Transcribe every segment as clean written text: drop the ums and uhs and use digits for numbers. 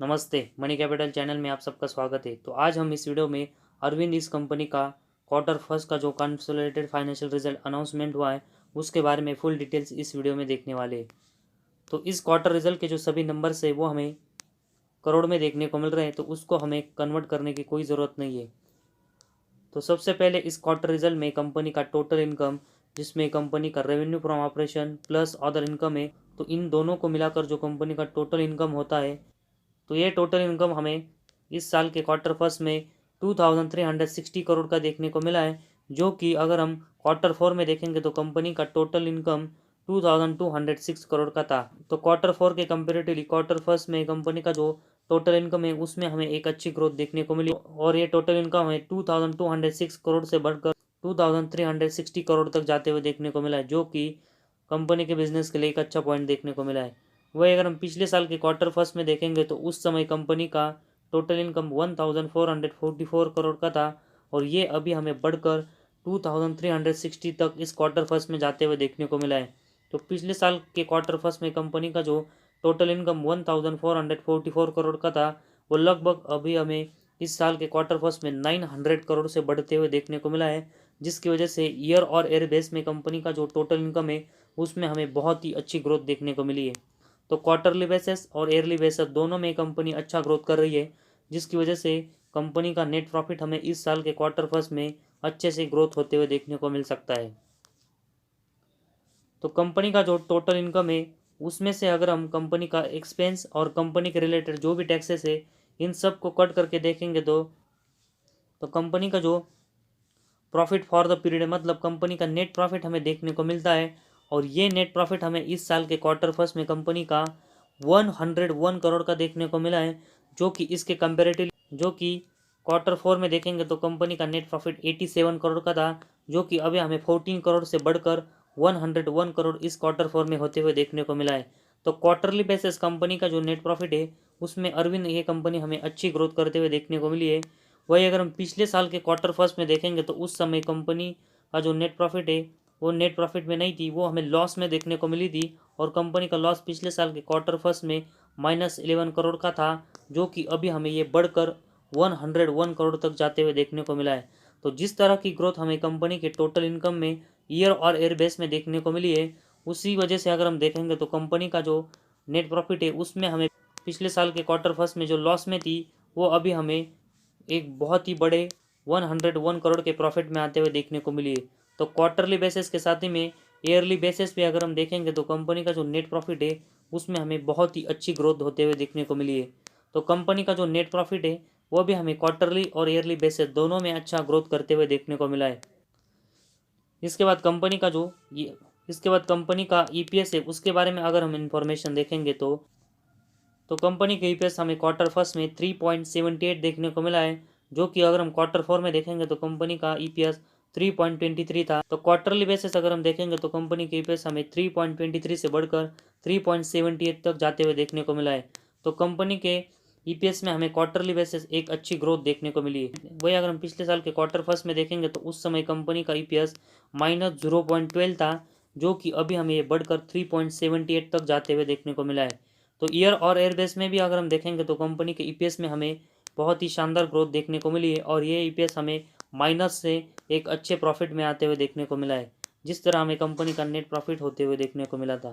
नमस्ते, money capital channel में आप सबका स्वागत है। तो आज हम इस वीडियो में अरविंद इस कंपनी का क्वार्टर फर्स्ट का जो कंसोलिडेटेड फाइनेंशियल रिजल्ट अनाउंसमेंट हुआ है उसके बारे में फुल डिटेल्स इस वीडियो में देखने वाले हैं। तो इस क्वार्टर रिजल्ट के जो सभी नंबर्स है वो हमें करोड़ में देखने को मिल रहे हैं, तो उसको हमें कन्वर्ट करने की कोई ज़रूरत नहीं है। तो सबसे पहले इस क्वार्टर रिजल्ट में कंपनी का टोटल इनकम, जिसमें कंपनी का revenue from operation plus other income है, तो इन दोनों को मिलाकर जो कंपनी का टोटल इनकम होता है, तो ये टोटल इनकम हमें इस साल के क्वार्टर फर्स्ट में 2360 करोड़ का देखने को मिला है, जो कि अगर हम क्वार्टर फोर में देखेंगे तो कंपनी का टोटल इनकम 2206 करोड़ का था। तो क्वार्टर फोर के कंपेरेटिवली क्वार्टर फर्स्ट में कंपनी का जो टोटल इनकम है उसमें हमें एक अच्छी ग्रोथ देखने को मिली, और ये टोटल इनकम है 2206 करोड़ से बढ़कर 2360 करोड़ तक जाते हुए देखने को मिला है, जो कि कंपनी के बिजनेस के लिए एक अच्छा पॉइंट देखने को मिला है। वही अगर हम पिछले साल के क्वार्टर फर्स्ट में देखेंगे तो उस समय कंपनी का टोटल इनकम 1444 करोड़ का था, और ये अभी हमें बढ़कर 2360 तक इस क्वार्टर फर्स्ट में जाते हुए देखने को मिला है। तो पिछले साल के क्वार्टर फर्स्ट में कंपनी का जो टोटल इनकम 1444 करोड़ का था, वो लगभग अभी हमें इस साल के क्वार्टर फर्स्ट में 900 करोड़ से बढ़ते हुए देखने को मिला है, जिसकी वजह से ईयर और एयर बेस में कंपनी का जो टोटल इनकम है उसमें हमें बहुत ही अच्छी ग्रोथ देखने को मिली है। तो क्वार्टरली बेसिस और ईयरली बेसिस दोनों में कंपनी अच्छा ग्रोथ कर रही है, जिसकी वजह से कंपनी का नेट प्रॉफिट हमें इस साल के क्वार्टर फर्स्ट में अच्छे से ग्रोथ होते हुए देखने को मिल सकता है। तो कंपनी का जो टोटल इनकम है उसमें से अगर हम कंपनी का एक्सपेंस और कंपनी के रिलेटेड जो भी टैक्सेस है इन सब को कट करके देखेंगे तो कंपनी का जो प्रॉफिट फॉर द पीरियड मतलब कंपनी का नेट प्रॉफिट हमें देखने को मिलता है, और ये नेट प्रॉफिट हमें इस साल के क्वार्टर फर्स्ट में कंपनी का 101 करोड़ का देखने को मिला है, जो कि इसके कंपेरेटिव जो कि क्वार्टर फोर में देखेंगे तो कंपनी का नेट प्रॉफिट 87 करोड़ का था, जो कि अभी हमें 14 करोड़ से बढ़कर 101 करोड़ इस क्वार्टर फोर में होते हुए देखने को मिला है। तो क्वार्टरली बेसिस कंपनी का जो नेट प्रॉफिट है उसमें अरविंद ये कंपनी हमें अच्छी ग्रोथ करते हुए देखने को मिली है। वही अगर हम पिछले साल के क्वार्टर फर्स्ट में देखेंगे तो उस समय कंपनी का जो नेट प्रॉफिट है वो नेट प्रॉफिट में नहीं थी, वो हमें लॉस में देखने को मिली थी, और कंपनी का लॉस पिछले साल के क्वार्टर फर्स्ट में -11 करोड़ का था, जो कि अभी हमें ये बढ़कर 101 करोड़ तक जाते हुए देखने को मिला है। तो जिस तरह की ग्रोथ हमें कंपनी के टोटल इनकम में ईयर और एयर बेस में देखने को मिली है, उसी वजह से अगर हम देखेंगे तो कंपनी का जो नेट प्रॉफिट है उसमें हमें पिछले साल के क्वार्टर फर्स्ट में जो लॉस में थी वो अभी हमें एक बहुत ही बड़े 101 करोड़ के प्रॉफिट में आते हुए देखने को मिली है। तो क्वार्टरली बेसिस के साथ ही में ईयरली बेसिस पे अगर हम देखेंगे तो कंपनी का जो नेट प्रॉफिट है उसमें हमें बहुत ही अच्छी ग्रोथ होते हुए देखने को मिली है। तो कंपनी का जो नेट प्रॉफिट है वो भी हमें क्वार्टरली और ईयरली बेसिस दोनों में अच्छा ग्रोथ करते हुए देखने को मिला है। इसके बाद कंपनी का जो इसके बाद कंपनी का ईपीएस है उसके बारे में अगर हम इंफॉर्मेशन देखेंगे तो कंपनी के ईपीएस हमें क्वार्टर फर्स्ट में 3.78 देखने को मिला है, जो कि अगर हम क्वार्टर फोर में देखेंगे तो कंपनी का ईपीएस 3.23 था। तो क्वार्टरली बेसिस अगर हम देखेंगे तो कंपनी के ईपीएस हमें 3.23 से बढ़कर 3.78 तक जाते हुए देखने को मिला है। तो कंपनी के ईपीएस में हमें क्वार्टरली बेसिस एक अच्छी ग्रोथ देखने को मिली है। वही अगर हम पिछले साल के क्वार्टर फर्स्ट में देखेंगे तो उस समय कंपनी का ईपीएस -0.12 था, जो कि अभी हमें ये बढ़कर 3.78 तक जाते हुए देखने को मिला है। तो ईयर और एयर बेस में भी अगर हम देखेंगे तो कंपनी के ईपीएस में हमें बहुत ही शानदार ग्रोथ देखने को मिली है, और ये ईपीएस हमें माइनस से एक अच्छे प्रॉफिट में आते हुए देखने को मिला है, जिस तरह हमें कंपनी का नेट प्रॉफिट होते हुए देखने को मिला था।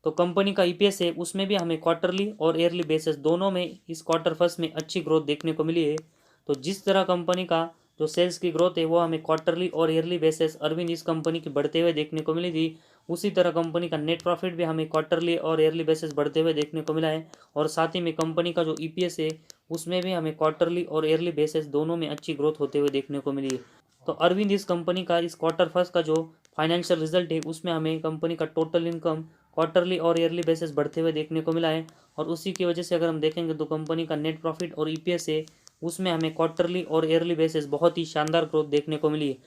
तो कंपनी का ईपीएस है उसमें भी हमें क्वार्टरली और ईयरली बेसिस दोनों में इस क्वार्टर फर्स्ट में अच्छी ग्रोथ देखने को मिली है। तो जिस तरह कंपनी का जो सेल्स की ग्रोथ है वो हमें क्वार्टरली और ईयरली बेसिस अरविंद इस कंपनी की बढ़ते हुए देखने को मिली थी, उसी तरह कंपनी का नेट प्रॉफिट भी हमें क्वार्टरली और ईयरली बेसिस बढ़ते हुए देखने को मिला है, और साथ ही में कंपनी का जो ईपीएस है उसमें भी हमें क्वार्टरली और ईयरली बेसिस दोनों में अच्छी ग्रोथ होते हुए देखने को मिली है। तो अरविंद इस कंपनी का इस क्वार्टर फर्स्ट का जो फाइनेंशियल रिजल्ट है उसमें हमें कंपनी का टोटल इनकम क्वार्टरली और ईयरली बेसिस बढ़ते हुए देखने को मिला है, और उसी की वजह से अगर हम देखेंगे तो कंपनी का नेट प्रॉफिट और ईपीएस है उसमें हमें क्वार्टरली और ईयरली बेसिस बहुत ही शानदार ग्रोथ देखने को मिली है।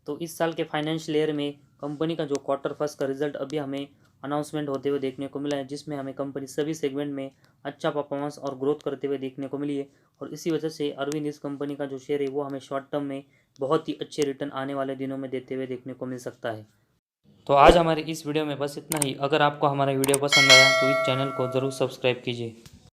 तो इस साल के फाइनेंशियल ईयर में कंपनी का जो क्वार्टर फर्स्ट का रिजल्ट अभी हमें अनाउंसमेंट होते हुए देखने को मिला है, जिसमें हमें कंपनी सभी सेगमेंट में अच्छा परफॉर्मेंस और ग्रोथ करते हुए देखने को मिली है, और इसी वजह से अरविंद इस कंपनी का जो शेयर है वो हमें शॉर्ट टर्म में बहुत ही अच्छे रिटर्न आने वाले दिनों में देते हुए देखने को मिल सकता है। तो आज हमारी इस वीडियो में बस इतना ही। अगर आपको हमारा वीडियो पसंद आया तो इस चैनल को ज़रूर सब्सक्राइब कीजिए।